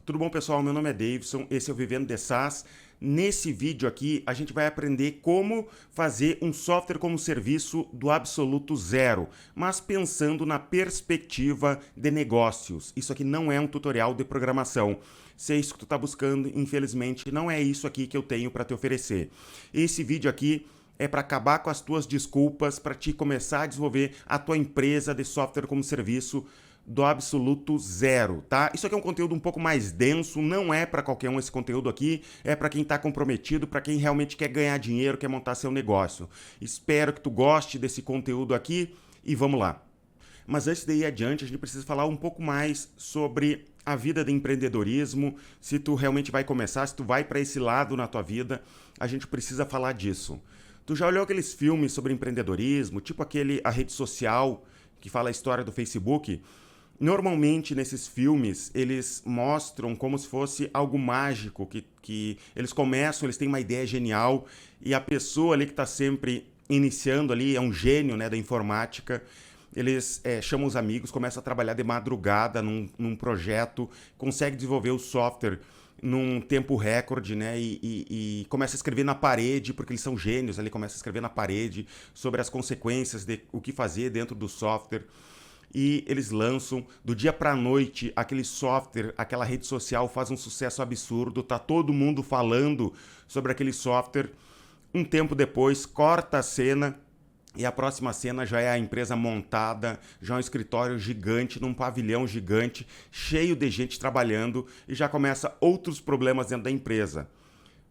Tudo bom, pessoal? Meu nome é Davidson, esse é o Vivendo de SaaS. Nesse vídeo aqui, a gente vai aprender como fazer um software como serviço do absoluto zero, mas pensando na perspectiva de negócios. Isso aqui não é um tutorial de programação. Se é isso que tu está buscando, infelizmente, não é isso aqui que eu tenho para te oferecer. Esse vídeo aqui é para acabar com as tuas desculpas, para te começar a desenvolver a tua empresa de software como serviço do absoluto zero, tá? Isso aqui é um conteúdo um pouco mais denso, não é para qualquer um esse conteúdo aqui, é para quem está comprometido, para quem realmente quer ganhar dinheiro, quer montar seu negócio. Espero que tu goste desse conteúdo aqui e vamos lá. Mas antes de ir adiante, a gente precisa falar um pouco mais sobre a vida de empreendedorismo, se tu realmente vai começar, se tu vai para esse lado na tua vida, a gente precisa falar disso. Tu já olhou aqueles filmes sobre empreendedorismo, tipo aquele A Rede Social, que fala a história do Facebook? Normalmente, nesses filmes, eles mostram como se fosse algo mágico, que eles começam, eles têm uma ideia genial, e a pessoa ali que está sempre iniciando ali, é um gênio, né, da informática, eles chamam os amigos, começam a trabalhar de madrugada num projeto, consegue desenvolver o software num tempo recorde, né? E começa a escrever na parede, porque eles são gênios, ali começa a escrever na parede sobre as consequências de o que fazer dentro do software. E eles lançam do dia para a noite aquele software, aquela rede social faz um sucesso absurdo, tá todo mundo falando sobre aquele software. Um tempo depois, corta a cena e a próxima cena já é a empresa montada, já é um escritório gigante, num pavilhão gigante, cheio de gente trabalhando e já começa outros problemas dentro da empresa.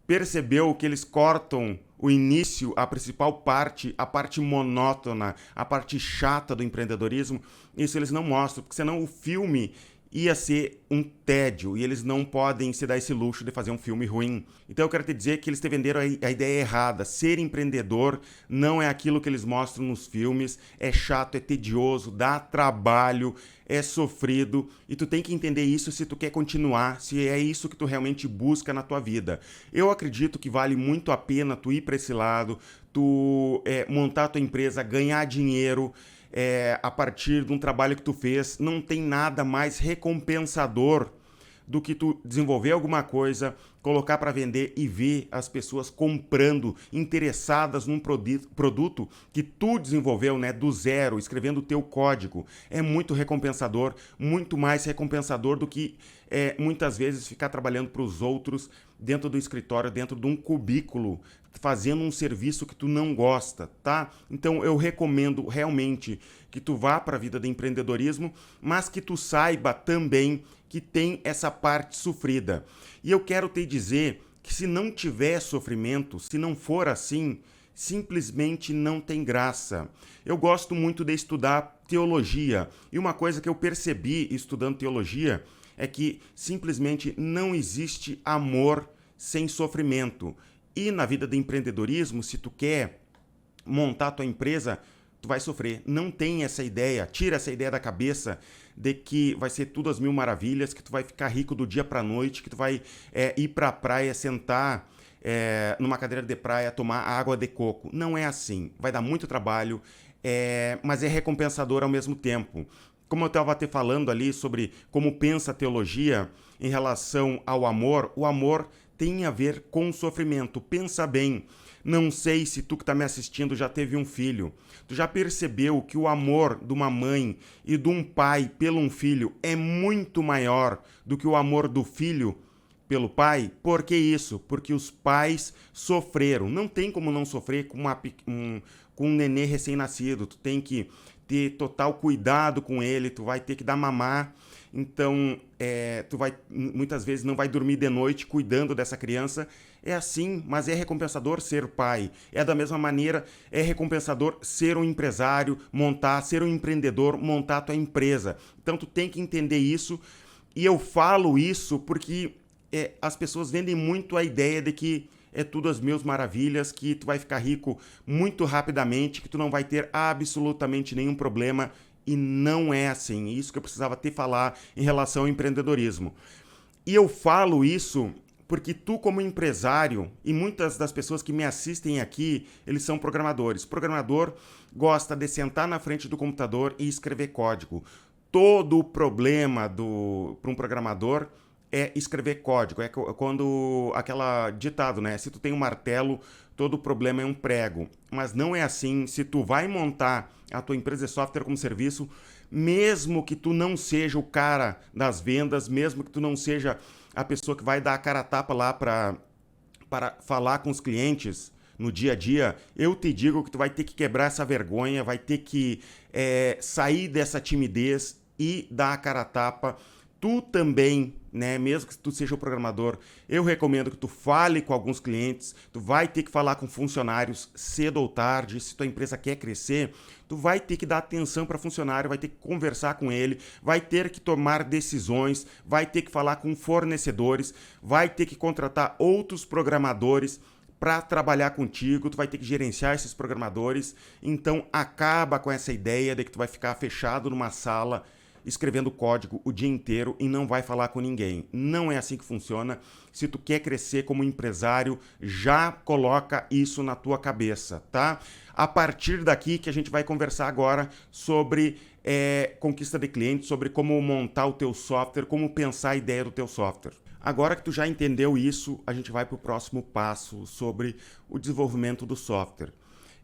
Percebeu que eles cortam o início, a principal parte, a parte monótona, a parte chata do empreendedorismo? Isso eles não mostram, porque senão o filme ia ser um tédio e eles não podem se dar esse luxo de fazer um filme ruim. Então eu quero te dizer que eles te venderam a ideia errada. Ser empreendedor não é aquilo que eles mostram nos filmes, é chato, é tedioso, dá trabalho, é sofrido e tu tem que entender isso se tu quer continuar, se é isso que tu realmente busca na tua vida. Eu acredito que vale muito a pena tu ir para esse lado, tu montar a tua empresa, ganhar dinheiro, a partir de um trabalho que tu fez. Não tem nada mais recompensador do que tu desenvolver alguma coisa, colocar para vender e ver as pessoas comprando, interessadas num produto que tu desenvolveu, né, do zero, escrevendo o teu código. É muito recompensador, muito mais recompensador do que muitas vezes ficar trabalhando para os outros dentro do escritório, dentro de um cubículo, fazendo um serviço que tu não gosta, tá? Então eu recomendo realmente que tu vá para a vida do empreendedorismo, mas que tu saiba também que tem essa parte sofrida. E eu quero te dizer que se não tiver sofrimento, se não for assim, simplesmente não tem graça. Eu gosto muito de estudar teologia, e uma coisa que eu percebi estudando teologia é que simplesmente não existe amor sem sofrimento. E na vida de empreendedorismo, se tu quer montar a tua empresa, tu vai sofrer. Não tem essa ideia, tira essa ideia da cabeça de que vai ser tudo às mil maravilhas, que tu vai ficar rico do dia pra noite, que tu vai ir pra praia, sentar numa cadeira de praia, tomar água de coco. Não é assim. Vai dar muito trabalho, mas é recompensador ao mesmo tempo. Como eu estava te falando ali sobre como pensa a teologia em relação ao amor, o amor tem a ver com o sofrimento. Pensa bem, não sei se tu que está me assistindo já teve um filho. Tu já percebeu que o amor de uma mãe e de um pai pelo um filho é muito maior do que o amor do filho pelo pai? Por que isso? Porque os pais sofreram. Não tem como não sofrer com com um nenê recém-nascido. Tu tem que ter total cuidado com ele, tu vai ter que dar mamar. Então, tu vai muitas vezes não vai dormir de noite cuidando dessa criança. É assim, mas é recompensador ser pai. É da mesma maneira, é recompensador ser um empresário, ser um empreendedor, montar a tua empresa. Então, tu tem que entender isso. E eu falo isso porque as pessoas vendem muito a ideia de que é tudo às mil maravilhas, que tu vai ficar rico muito rapidamente, que tu não vai ter absolutamente nenhum problema. E não é assim. Isso que eu precisava te falar em relação ao empreendedorismo. E eu falo isso porque tu, como empresário, e muitas das pessoas que me assistem aqui, eles são programadores. Programador gosta de sentar na frente do computador e escrever código. Todo o problema para um programador é escrever código. É quando aquela ditado, né? Se tu tem um martelo, todo problema é um prego. Mas não é assim. Se tu vai montar a tua empresa de software como serviço, mesmo que tu não seja o cara das vendas, mesmo que tu não seja a pessoa que vai dar a cara a tapa lá para falar com os clientes no dia a dia, eu te digo que tu vai ter que quebrar essa vergonha, vai ter que sair dessa timidez e dar a cara a tapa. Tu também, né, mesmo que tu seja o programador, eu recomendo que tu fale com alguns clientes, tu vai ter que falar com funcionários cedo ou tarde. Se tua empresa quer crescer, tu vai ter que dar atenção para funcionário, vai ter que conversar com ele, vai ter que tomar decisões, vai ter que falar com fornecedores, vai ter que contratar outros programadores para trabalhar contigo, tu vai ter que gerenciar esses programadores. Então acaba com essa ideia de que tu vai ficar fechado numa sala escrevendo código o dia inteiro e não vai falar com ninguém. Não é assim que funciona. Se tu quer crescer como empresário, já coloca isso na tua cabeça, tá? A partir daqui que a gente vai conversar agora sobre conquista de clientes, sobre como montar o teu software, como pensar a ideia do teu software. Agora que tu já entendeu isso, a gente vai para o próximo passo sobre o desenvolvimento do software.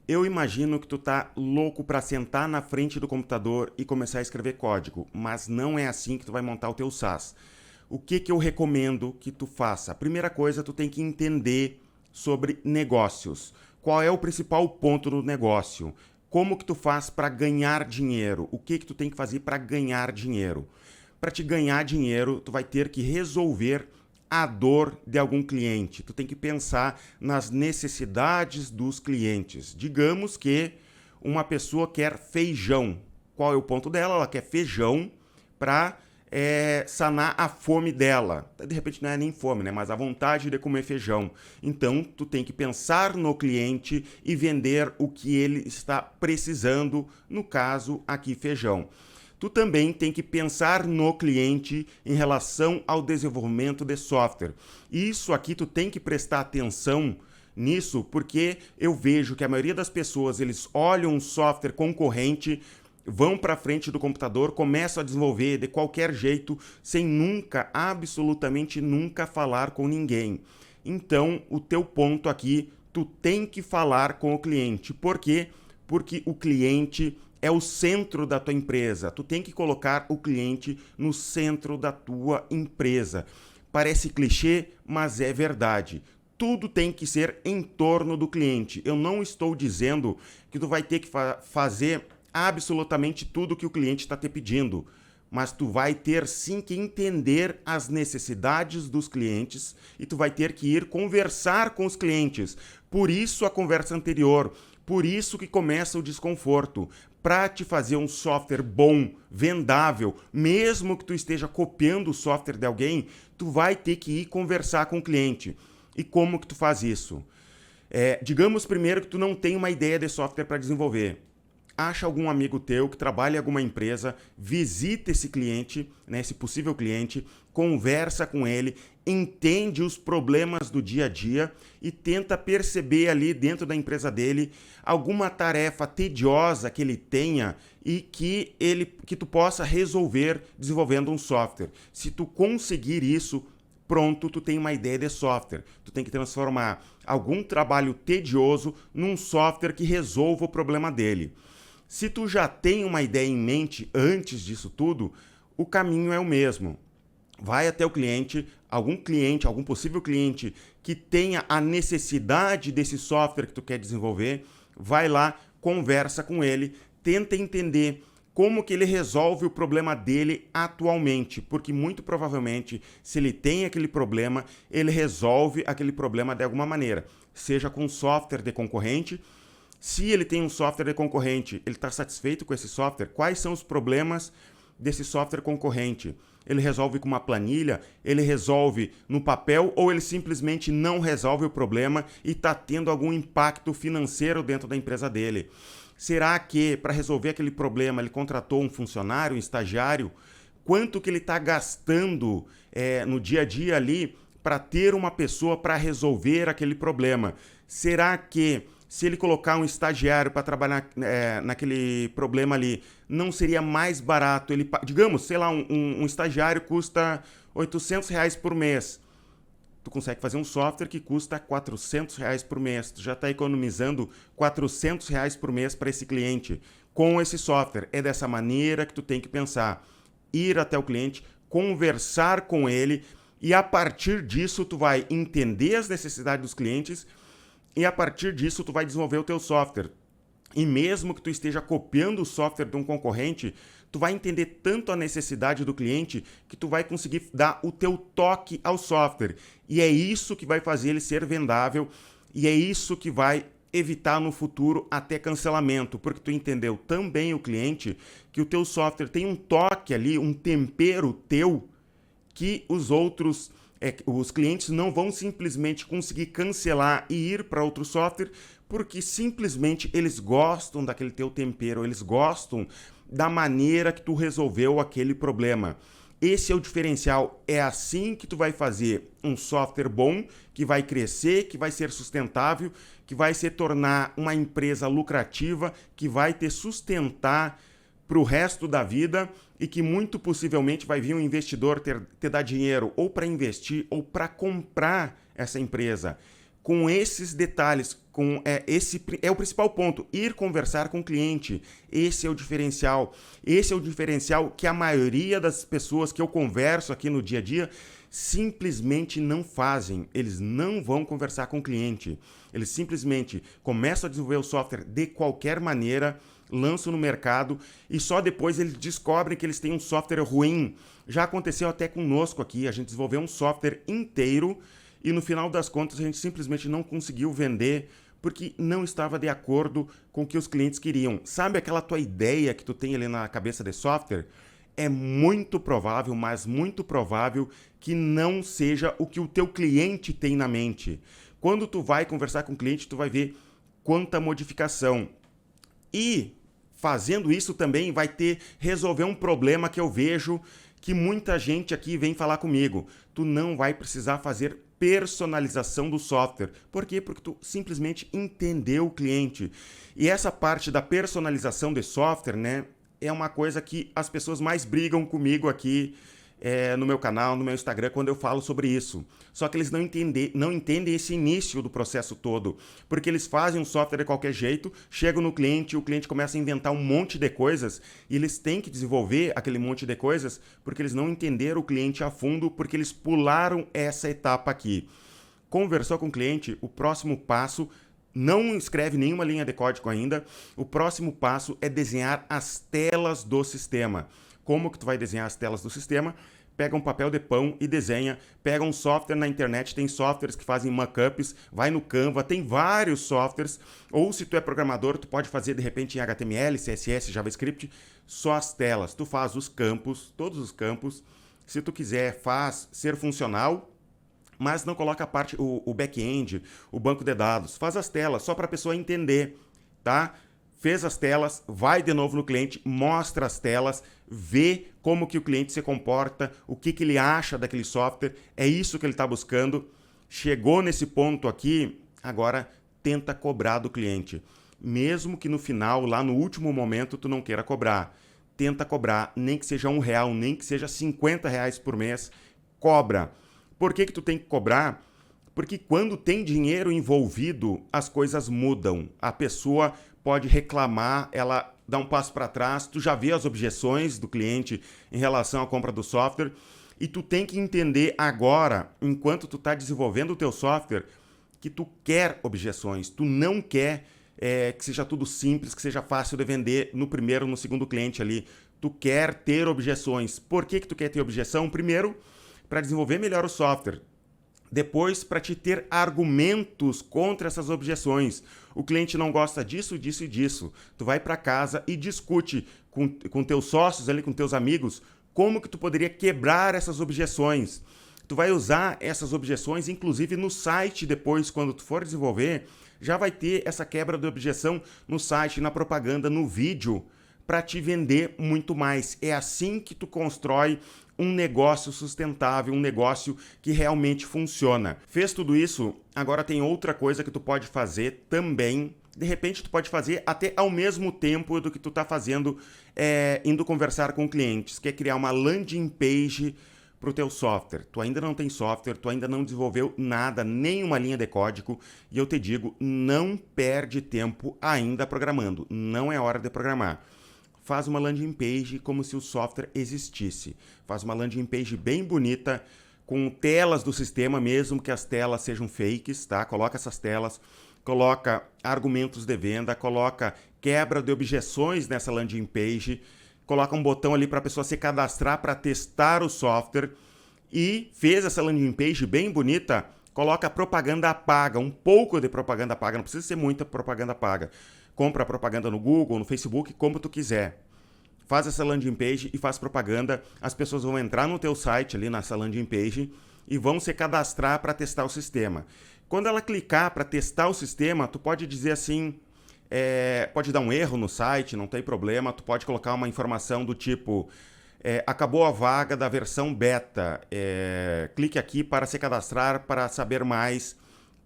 Eu imagino que tu tá louco para sentar na frente do computador e começar a escrever código, mas não é assim que tu vai montar o teu SaaS. O que eu recomendo que tu faça? A primeira coisa, tu tem que entender sobre negócios. Qual é o principal ponto do negócio? Como que tu faz para ganhar dinheiro? O que tu tem que fazer para ganhar dinheiro? Para te ganhar dinheiro, tu vai ter que resolver a dor de algum cliente. Tu tem que pensar nas necessidades dos clientes. Digamos que uma pessoa quer feijão. Qual é o ponto dela? Ela quer feijão para sanar a fome dela. De repente não é nem fome, né? Mas a vontade de comer feijão. Então, tu tem que pensar no cliente e vender o que ele está precisando, no caso aqui, feijão. Tu também tem que pensar no cliente em relação ao desenvolvimento de software. Isso aqui tu tem que prestar atenção nisso, porque eu vejo que a maioria das pessoas, eles olham um software concorrente, vão para frente do computador, começam a desenvolver de qualquer jeito, sem nunca, absolutamente nunca falar com ninguém. Então, o teu ponto aqui, tu tem que falar com o cliente. Por quê? Porque o cliente é o centro da tua empresa. Tu tem que colocar o cliente no centro da tua empresa. Parece clichê, mas é verdade. Tudo tem que ser em torno do cliente. Eu não estou dizendo que tu vai ter que fazer absolutamente tudo que o cliente está te pedindo, mas tu vai ter sim que entender as necessidades dos clientes e tu vai ter que ir conversar com os clientes. Por isso a conversa anterior, por isso que começa o desconforto. Para te fazer um software bom, vendável, mesmo que tu esteja copiando o software de alguém, tu vai ter que ir conversar com o cliente. E como que tu faz isso? Digamos primeiro que tu não tem uma ideia de software para desenvolver. Acha algum amigo teu que trabalha em alguma empresa, visita esse cliente, né, esse possível cliente, conversa com ele, entende os problemas do dia a dia e tenta perceber ali dentro da empresa dele alguma tarefa tediosa que ele tenha e que tu possa resolver desenvolvendo um software. Se tu conseguir isso, pronto, tu tem uma ideia de software. Tu tem que transformar algum trabalho tedioso num software que resolva o problema dele. Se tu já tem uma ideia em mente antes disso tudo, o caminho é o mesmo. Vai até o cliente, algum possível cliente que tenha a necessidade desse software que tu quer desenvolver, vai lá, conversa com ele, tenta entender como que ele resolve o problema dele atualmente, porque muito provavelmente, se ele tem aquele problema, ele resolve aquele problema de alguma maneira, seja com software de concorrente. Se ele tem um software de concorrente, ele está satisfeito com esse software? Quais são os problemas desse software concorrente? Ele resolve com uma planilha? Ele resolve no papel? Ou ele simplesmente não resolve o problema e está tendo algum impacto financeiro dentro da empresa dele? Será que para resolver aquele problema ele contratou um funcionário, um estagiário? Quanto que ele está gastando no dia a dia ali para ter uma pessoa para resolver aquele problema? Será que se ele colocar um estagiário para trabalhar naquele problema ali, não seria mais barato? Digamos, sei lá, um estagiário custa R$ 800 por mês. Tu consegue fazer um software que custa R$ 400 por mês. Tu já está economizando R$ 400 por mês para esse cliente com esse software. É dessa maneira que tu tem que pensar. Ir até o cliente, conversar com ele e a partir disso tu vai entender as necessidades dos clientes e a partir disso tu vai desenvolver o teu software. E mesmo que tu esteja copiando o software de um concorrente, tu vai entender tanto a necessidade do cliente que tu vai conseguir dar o teu toque ao software. E é isso que vai fazer ele ser vendável e é isso que vai evitar no futuro até cancelamento, porque tu entendeu também o cliente que o teu software tem um toque ali, um tempero teu que os clientes não vão simplesmente conseguir cancelar e ir para outro software, porque simplesmente eles gostam daquele teu tempero, eles gostam da maneira que tu resolveu aquele problema. Esse é o diferencial, é assim que tu vai fazer um software bom, que vai crescer, que vai ser sustentável, que vai se tornar uma empresa lucrativa, que vai te sustentar para o resto da vida e que muito possivelmente vai vir um investidor te dar dinheiro ou para investir ou para comprar essa empresa. Com esses detalhes, esse é o principal ponto, ir conversar com o cliente. Esse é o diferencial. Esse é o diferencial que a maioria das pessoas que eu converso aqui no dia a dia simplesmente não fazem. Eles não vão conversar com o cliente. Eles simplesmente começam a desenvolver o software de qualquer maneira, lançam no mercado e só depois eles descobrem que eles têm um software ruim. Já aconteceu até conosco aqui, a gente desenvolveu um software inteiro e no final das contas a gente simplesmente não conseguiu vender porque não estava de acordo com o que os clientes queriam. Sabe aquela tua ideia que tu tem ali na cabeça de software? É muito provável, mas muito provável que não seja o que o teu cliente tem na mente. Quando tu vai conversar com o cliente, tu vai ver quanta modificação. E fazendo isso também vai resolver um problema que eu vejo que muita gente aqui vem falar comigo. Tu não vai precisar fazer personalização do software. Por quê? Porque tu simplesmente entendeu o cliente. E essa parte da personalização de software, né, é uma coisa que as pessoas mais brigam comigo aqui no meu canal, no meu Instagram, quando eu falo sobre isso. Só que eles não entendem esse início do processo todo, porque eles fazem um software de qualquer jeito, chegam no cliente, o cliente começa a inventar um monte de coisas, e eles têm que desenvolver aquele monte de coisas, porque eles não entenderam o cliente a fundo, porque eles pularam essa etapa aqui. Conversou com o cliente, o próximo passo, não escreve nenhuma linha de código ainda, o próximo passo é desenhar as telas do sistema. Como que tu vai desenhar as telas do sistema? Pega um papel de pão e desenha, pega um software na internet, tem softwares que fazem mockups, vai no Canva, tem vários softwares, ou se tu é programador, tu pode fazer de repente em HTML, CSS, JavaScript, só as telas. Tu faz os campos, todos os campos, se tu quiser faz ser funcional, mas não coloca a parte, o back-end, o banco de dados, faz as telas só para a pessoa entender, tá? Fez as telas, vai de novo no cliente, mostra as telas, vê como que o cliente se comporta, o que ele acha daquele software, é isso que ele está buscando. Chegou nesse ponto aqui, agora tenta cobrar do cliente. Mesmo que no final, lá no último momento, tu não queira cobrar. Tenta cobrar, nem que seja R$1, nem que seja R$50 por mês, cobra. Por que tu tem que cobrar? Porque quando tem dinheiro envolvido, as coisas mudam. A pessoa pode reclamar, ela dá um passo para trás, tu já vê as objeções do cliente em relação à compra do software e tu tem que entender agora, enquanto tu está desenvolvendo o teu software, que tu quer objeções, tu não quer que seja tudo simples, que seja fácil de vender no primeiro ou no segundo cliente ali. Tu quer ter objeções. Por que tu quer ter objeção? Primeiro, para desenvolver melhor o software. Depois, para te ter argumentos contra essas objeções. O cliente não gosta disso, disso e disso. Tu vai para casa e discute com teus sócios, ali, com teus amigos, como que tu poderia quebrar essas objeções. Tu vai usar essas objeções, inclusive no site depois, quando tu for desenvolver, já vai ter essa quebra de objeção no site, na propaganda, no vídeo, para te vender muito mais. É assim que tu constrói um negócio sustentável, um negócio que realmente funciona. Fez tudo isso? Agora tem outra coisa que tu pode fazer também. De repente tu pode fazer até ao mesmo tempo do que tu está fazendo indo conversar com clientes, que é criar uma landing page para o teu software. Tu ainda não tem software, tu ainda não desenvolveu nada, nenhuma linha de código, e eu te digo, não perde tempo ainda programando, não é hora de programar. Faz uma landing page como se o software existisse. Faz uma landing page bem bonita, com telas do sistema, mesmo que as telas sejam fakes, tá? Coloca essas telas, coloca argumentos de venda, coloca quebra de objeções nessa landing page, coloca um botão ali para a pessoa se cadastrar para testar o software e fez essa landing page bem bonita, coloca propaganda paga, um pouco de propaganda paga, não precisa ser muita propaganda paga. Compra propaganda no Google, no Facebook, como tu quiser. Faz essa landing page e faz propaganda, as pessoas vão entrar no teu site ali nessa landing page e vão se cadastrar para testar o sistema. Quando ela clicar para testar o sistema, tu pode dizer assim, pode dar um erro no site, não tem problema, tu pode colocar uma informação do tipo, acabou a vaga da versão beta, clique aqui para se cadastrar para saber mais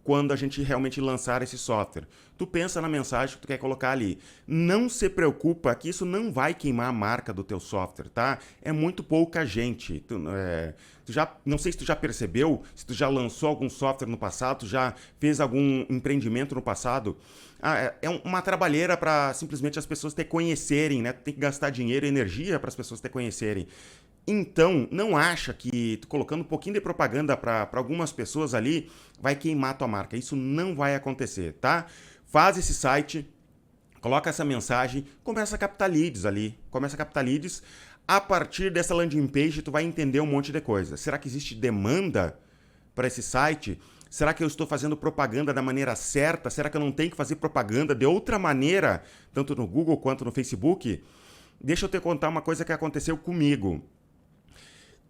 quando a gente realmente lançar esse software. Tu pensa na mensagem que tu quer colocar ali. Não se preocupa que isso não vai queimar a marca do teu software, tá? É muito pouca gente. Não sei se tu já percebeu, se tu já lançou algum software no passado, tu já fez algum empreendimento no passado. É uma trabalheira para simplesmente as pessoas te conhecerem, né? Tu tem que gastar dinheiro e energia para as pessoas te conhecerem. Então, não acha que tu colocando um pouquinho de propaganda para algumas pessoas ali vai queimar tua marca. Isso não vai acontecer, tá? Faz esse site, coloca essa mensagem, começa a captar leads ali. Começa a captar leads. A partir dessa landing page, tu vai entender um monte de coisa. Será que existe demanda para esse site? Será que eu estou fazendo propaganda da maneira certa? Será que eu não tenho que fazer propaganda de outra maneira, tanto no Google quanto no Facebook? Deixa eu te contar uma coisa que aconteceu comigo.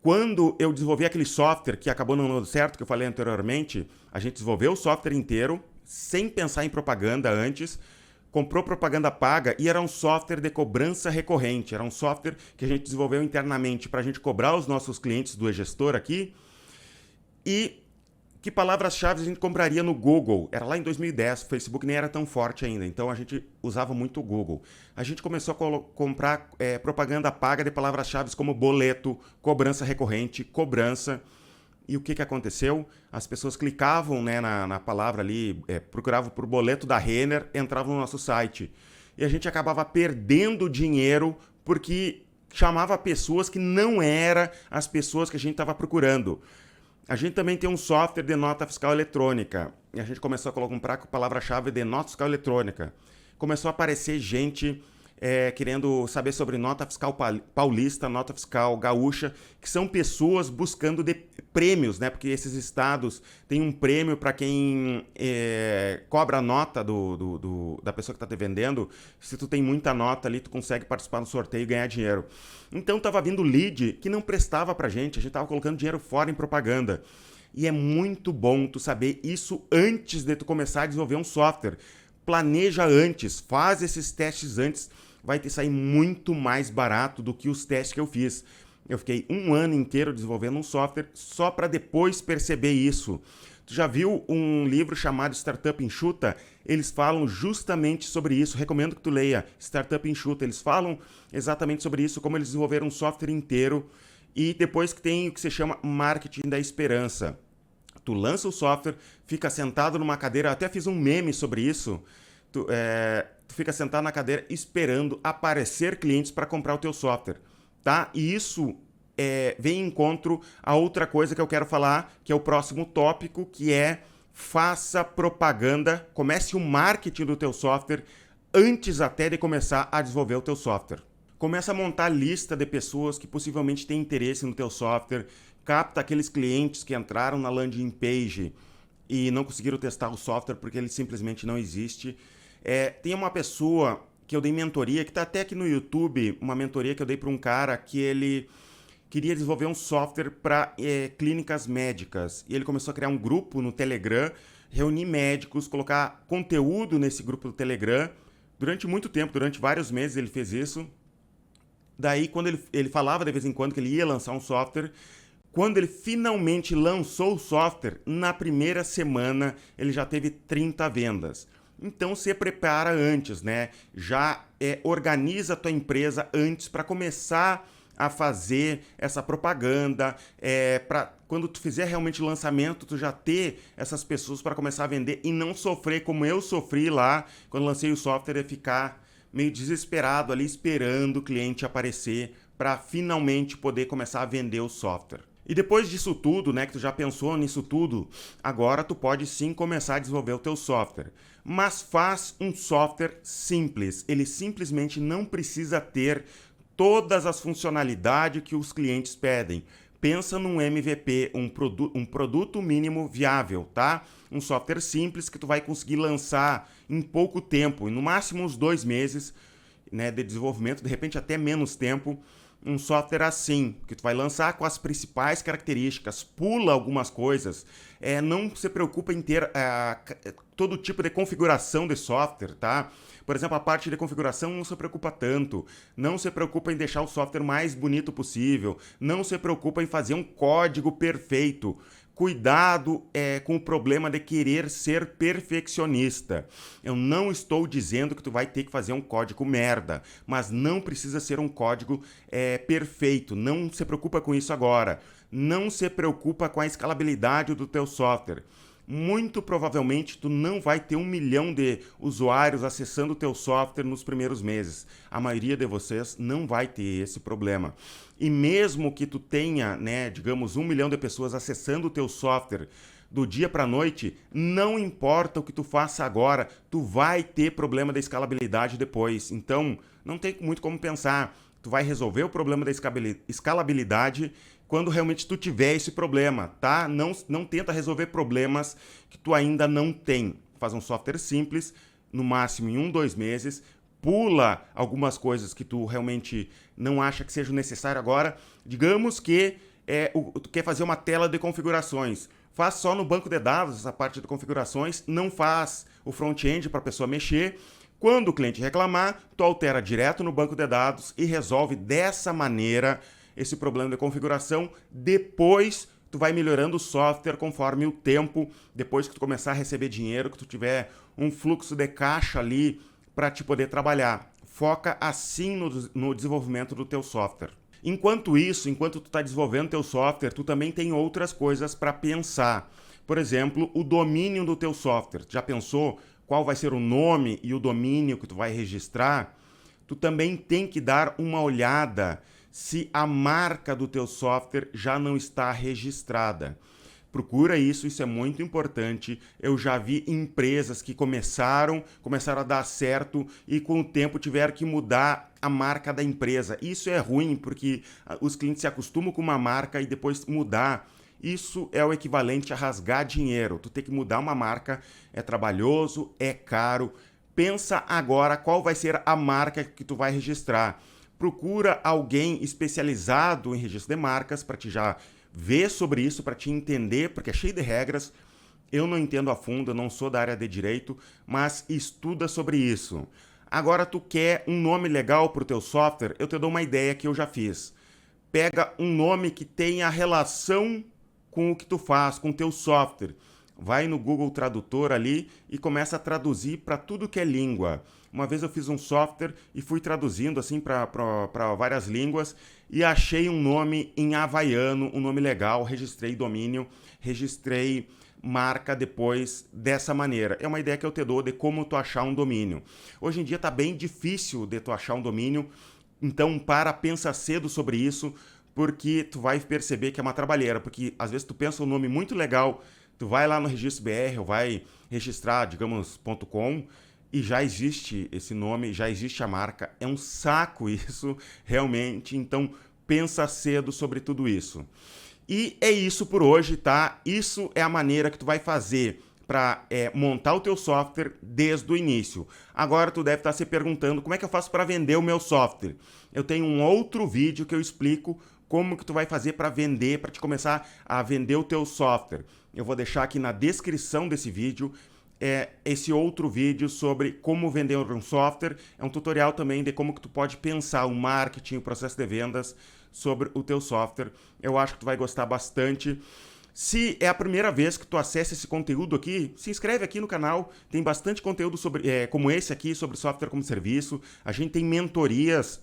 Quando eu desenvolvi aquele software que acabou não dando certo, que eu falei anteriormente, a gente desenvolveu o software inteiro, sem pensar em propaganda antes, comprou propaganda paga e era um software de cobrança recorrente. Era um software que a gente desenvolveu internamente para a gente cobrar os nossos clientes do e-gestor aqui. E que palavras-chave a gente compraria no Google? Era lá em 2010, o Facebook nem era tão forte ainda, então a gente usava muito o Google. A gente começou a comprar propaganda paga de palavras-chave como boleto, cobrança recorrente, cobrança. E o que aconteceu? As pessoas clicavam, né, na palavra ali, procuravam por boleto da Renner, entravam no nosso site. E a gente acabava perdendo dinheiro porque chamava pessoas que não eram as pessoas que a gente estava procurando. A gente também tem um software de nota fiscal eletrônica. E a gente começou a comprar com a palavra-chave de nota fiscal eletrônica. Começou a aparecer gente querendo saber sobre nota fiscal paulista, nota fiscal gaúcha, que são pessoas buscando prêmios, né? Porque esses estados têm um prêmio para quem cobra a nota da pessoa que está te vendendo. Se tu tem muita nota ali, tu consegue participar do sorteio e ganhar dinheiro. Então tava vindo lead que não prestava pra gente, a gente tava colocando dinheiro fora em propaganda. E é muito bom tu saber isso antes de tu começar a desenvolver um software. Planeja antes, faz esses testes antes, vai te sair muito mais barato do que os testes que eu fiz. Eu fiquei um ano inteiro desenvolvendo um software só para depois perceber isso. Tu já viu um livro chamado Startup Enxuta? Eles falam justamente sobre isso. Recomendo que tu leia Startup Enxuta. Eles falam exatamente sobre isso, como eles desenvolveram um software inteiro e depois que tem o que se chama marketing da esperança. Tu lança o software, fica sentado numa cadeira, até fiz um meme sobre isso. Tu fica sentado na cadeira esperando aparecer clientes para comprar o teu software, tá? E isso vem em encontro a outra coisa que eu quero falar, que é o próximo tópico, que é faça propaganda, comece o marketing do teu software antes até de começar a desenvolver o teu software. Começa a montar lista de pessoas que possivelmente têm interesse no teu software, capta aqueles clientes que entraram na landing page e não conseguiram testar o software porque ele simplesmente não existe. Tem uma pessoa que eu dei mentoria, que está até aqui no YouTube, uma mentoria que eu dei para um cara que ele queria desenvolver um software para clínicas médicas. E ele começou a criar um grupo no Telegram, reunir médicos, colocar conteúdo nesse grupo do Telegram. Durante muito tempo, durante vários meses ele fez isso. Daí, quando ele falava de vez em quando que ele ia lançar um software, quando ele finalmente lançou o software, na primeira semana ele já teve 30 vendas. Então se prepara antes, né? Já organiza a tua empresa antes para começar a fazer essa propaganda, para quando tu fizer realmente o lançamento, tu já ter essas pessoas para começar a vender e não sofrer como eu sofri lá quando lancei o software e ficar meio desesperado ali esperando o cliente aparecer para finalmente poder começar a vender o software. E depois disso tudo, né, que tu já pensou nisso tudo, agora tu pode sim começar a desenvolver o teu software. Mas faz um software simples. Ele simplesmente não precisa ter todas as funcionalidades que os clientes pedem. Pensa num MVP, um produto mínimo viável, tá? Um software simples que tu vai conseguir lançar em pouco tempo, no máximo uns 2 meses, né, de desenvolvimento, de repente até menos tempo. Um software assim, que tu vai lançar com as principais características, pula algumas coisas, não se preocupa em ter todo tipo de configuração de software, tá? Por exemplo, a parte de configuração não se preocupa tanto, não se preocupa em deixar o software mais bonito possível, não se preocupa em fazer um código perfeito. Cuidado com o problema de querer ser perfeccionista. Eu não estou dizendo que tu vai ter que fazer um código merda, mas não precisa ser um código perfeito. Não se preocupa com isso agora. Não se preocupa com a escalabilidade do teu software. Muito provavelmente tu não vai ter 1 milhão de usuários acessando o teu software nos primeiros meses. A maioria de vocês não vai ter esse problema. E mesmo que tu tenha, né, digamos, 1 milhão de pessoas acessando o teu software do dia para a noite, não importa o que tu faça agora, tu vai ter problema da escalabilidade depois. Então, não tem muito como pensar. Tu vai resolver o problema da escalabilidade quando realmente tu tiver esse problema, tá? Não tenta resolver problemas que tu ainda não tem. Faz um software simples, no máximo em 1, 2 meses, pula algumas coisas que tu realmente não acha que seja necessário agora. Digamos que tu quer fazer uma tela de configurações. Faz só no banco de dados essa parte de configurações, não faz o front-end para a pessoa mexer. Quando o cliente reclamar, tu altera direto no banco de dados e resolve dessa maneira esse problema de configuração. Depois tu vai melhorando o software conforme o tempo, depois que tu começar a receber dinheiro, que tu tiver um fluxo de caixa ali para te poder trabalhar. Foca assim no desenvolvimento do teu software. Enquanto isso, enquanto tu está desenvolvendo teu software, tu também tem outras coisas para pensar. Por exemplo, o domínio do teu software. Já pensou qual vai ser o nome e o domínio que tu vai registrar? Tu também tem que dar uma olhada se a marca do teu software já não está registrada. Procura isso é muito importante. Eu já vi empresas que começaram a dar certo e com o tempo tiveram que mudar a marca da empresa. Isso é ruim porque os clientes se acostumam com uma marca e depois mudar. Isso é o equivalente a rasgar dinheiro. Tu tem que mudar uma marca, é trabalhoso, é caro. Pensa agora qual vai ser a marca que tu vai registrar. Procura alguém especializado em registro de marcas para te já ver sobre isso, para te entender, porque é cheio de regras. Eu não entendo a fundo, eu não sou da área de direito, mas estuda sobre isso. Agora tu quer um nome legal para o teu software? Eu te dou uma ideia que eu já fiz. Pega um nome que tenha relação com o que tu faz, com o teu software. Vai no Google Tradutor ali e começa a traduzir para tudo que é língua. Uma vez eu fiz um software e fui traduzindo assim para várias línguas e achei um nome em havaiano, um nome legal, registrei domínio, registrei marca depois dessa maneira. É uma ideia que eu te dou de como tu achar um domínio. Hoje em dia está bem difícil de tu achar um domínio, então pensa cedo sobre isso, porque tu vai perceber que é uma trabalheira, porque às vezes tu pensa um nome muito legal, tu vai lá no registro BR ou vai registrar, digamos, .com, e já existe esse nome, já existe a marca. É um saco isso, realmente. Então, pensa cedo sobre tudo isso. E é isso por hoje, tá? Isso é a maneira que tu vai fazer para montar o teu software desde o início. Agora tu deve estar se perguntando como é que eu faço para vender o meu software. Eu tenho um outro vídeo que eu explico como que tu vai fazer para vender, para te começar a vender o teu software. Eu vou deixar aqui na descrição desse vídeo esse outro vídeo sobre como vender um software. É um tutorial também de como que tu pode pensar o marketing, o processo de vendas sobre o teu software. Eu acho que tu vai gostar bastante. Se é a primeira vez que tu acessa esse conteúdo aqui, se inscreve aqui no canal. Tem bastante conteúdo sobre, como esse aqui, sobre software como serviço. A gente tem mentorias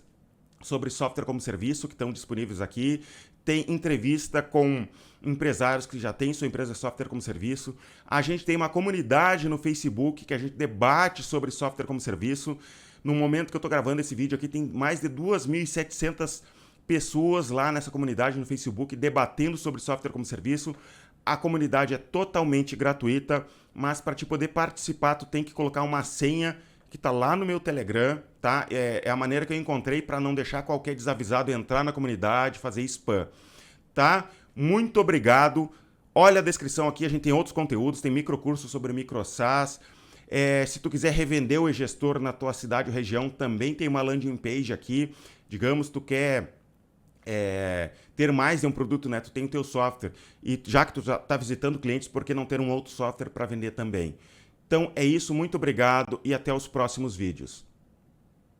sobre software como serviço que estão disponíveis aqui. Tem entrevista com empresários que já têm sua empresa de software como serviço. A gente tem uma comunidade no Facebook que a gente debate sobre software como serviço. No momento que eu estou gravando esse vídeo aqui, tem mais de 2.700 pessoas lá nessa comunidade no Facebook debatendo sobre software como serviço. A comunidade é totalmente gratuita, mas para te poder participar, tu tem que colocar uma senha que está lá no meu Telegram, tá? É a maneira que eu encontrei para não deixar qualquer desavisado entrar na comunidade, fazer spam, tá? Muito obrigado. Olha a descrição aqui, a gente tem outros conteúdos, tem microcurso sobre microsas. Se tu quiser revender o e-gestor na tua cidade ou região, também tem uma landing page aqui. Digamos, tu quer ter mais de um produto, né? Tu tem o teu software e já que tu já está visitando clientes, por que não ter um outro software para vender também? Então é isso, muito obrigado e até os próximos vídeos.